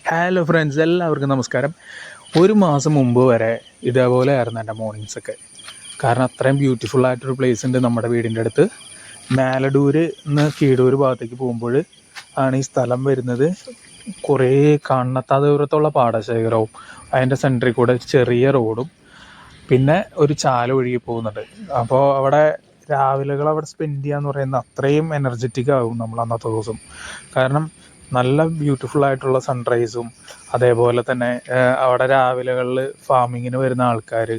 Hello friends, എല്ലാവർക്കും നമസ്കാരം. ഒരു മാസം മുമ്പ് വരെ ഇതേപോലെ ആയിരുന്നു എൻ്റെ മോർണിംഗ്സൊക്കെ. കാരണം അത്രയും ബ്യൂട്ടിഫുൾ ആയിട്ടൊരു പ്ലേസ് ഉണ്ട് നമ്മുടെ വീടിൻ്റെ അടുത്ത്. മേലടൂർ നിന്ന് കീഴൂർ ഭാഗത്തേക്ക് പോകുമ്പോൾ ആണ് ഈ സ്ഥലം വരുന്നത്. കുറേ കണ്ണെത്താ ദൂരത്തുള്ള പാടശേഖരവും അതിൻ്റെ സെൻറ്ററിൽ കൂടെ ഒരു ചെറിയ റോഡും പിന്നെ ഒരു ചാല ഒഴുകി പോകുന്നുണ്ട്. അപ്പോൾ അവിടെ രാവിലെകൾ അവിടെ സ്പെൻഡ് ചെയ്യാന്ന് പറയുന്നത് അത്രയും എനർജറ്റിക് ആകും നമ്മൾ അന്നത്തെ ദിവസം. കാരണം നല്ല ബ്യൂട്ടിഫുൾ ആയിട്ടുള്ള സൺറൈസും അതേപോലെ തന്നെ അവിടെ രാവിലെകളിൽ ഫാമിങ്ങിന് വരുന്ന ആൾക്കാർ,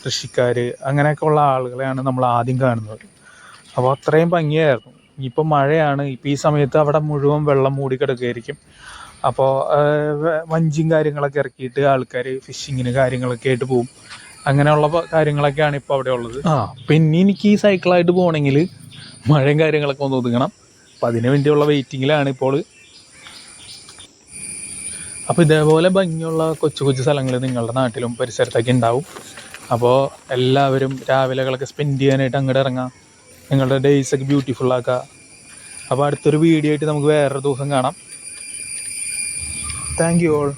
കൃഷിക്കാർ, അങ്ങനെയൊക്കെ ഉള്ള ആളുകളെയാണ് നമ്മൾ ആദ്യം കാണുന്നത്. അപ്പോൾ അത്രയും ഭംഗിയായിരുന്നു. ഇനിയിപ്പോൾ മഴയാണ്, ഇപ്പോൾ ഈ സമയത്ത് അവിടെ മുഴുവൻ വെള്ളം മൂടി കിടക്കുകയായിരിക്കും. അപ്പോൾ വഞ്ചിയും കാര്യങ്ങളൊക്കെ ഇറക്കിയിട്ട് ആൾക്കാർ ഫിഷിങ്ങിന് കാര്യങ്ങളൊക്കെ ആയിട്ട് പോവും. അങ്ങനെയുള്ള കാര്യങ്ങളൊക്കെയാണ് ഇപ്പോൾ അവിടെ ഉള്ളത്. പിന്നെ എനിക്ക് ഈ സൈക്കിളായിട്ട് പോകണമെങ്കിൽ മഴയും കാര്യങ്ങളൊക്കെ ഒന്ന് ഒതുങ്ങണം. അപ്പം അതിനു വേണ്ടിയുള്ള വെയിറ്റിങ്ങിലാണ് ഇപ്പോൾ. അപ്പോൾ ഇതേപോലെ ഭംഗിയുള്ള കൊച്ചു കൊച്ചു സ്ഥലങ്ങൾ നിങ്ങളുടെ നാട്ടിലും പരിസരത്തൊക്കെ ഉണ്ടാവും. അപ്പോൾ എല്ലാവരും രാവിലെകളൊക്കെ സ്പെൻഡ് ചെയ്യാനായിട്ട് അങ്ങോട്ട് ഇറങ്ങാം, നിങ്ങളുടെ ഡേയ്സൊക്കെ ബ്യൂട്ടിഫുള്ളാക്കുക. അപ്പോൾ അടുത്തൊരു വീഡിയോ ആയിട്ട് നമുക്ക് വേറൊരു ദിവസം കാണാം. Thank you all.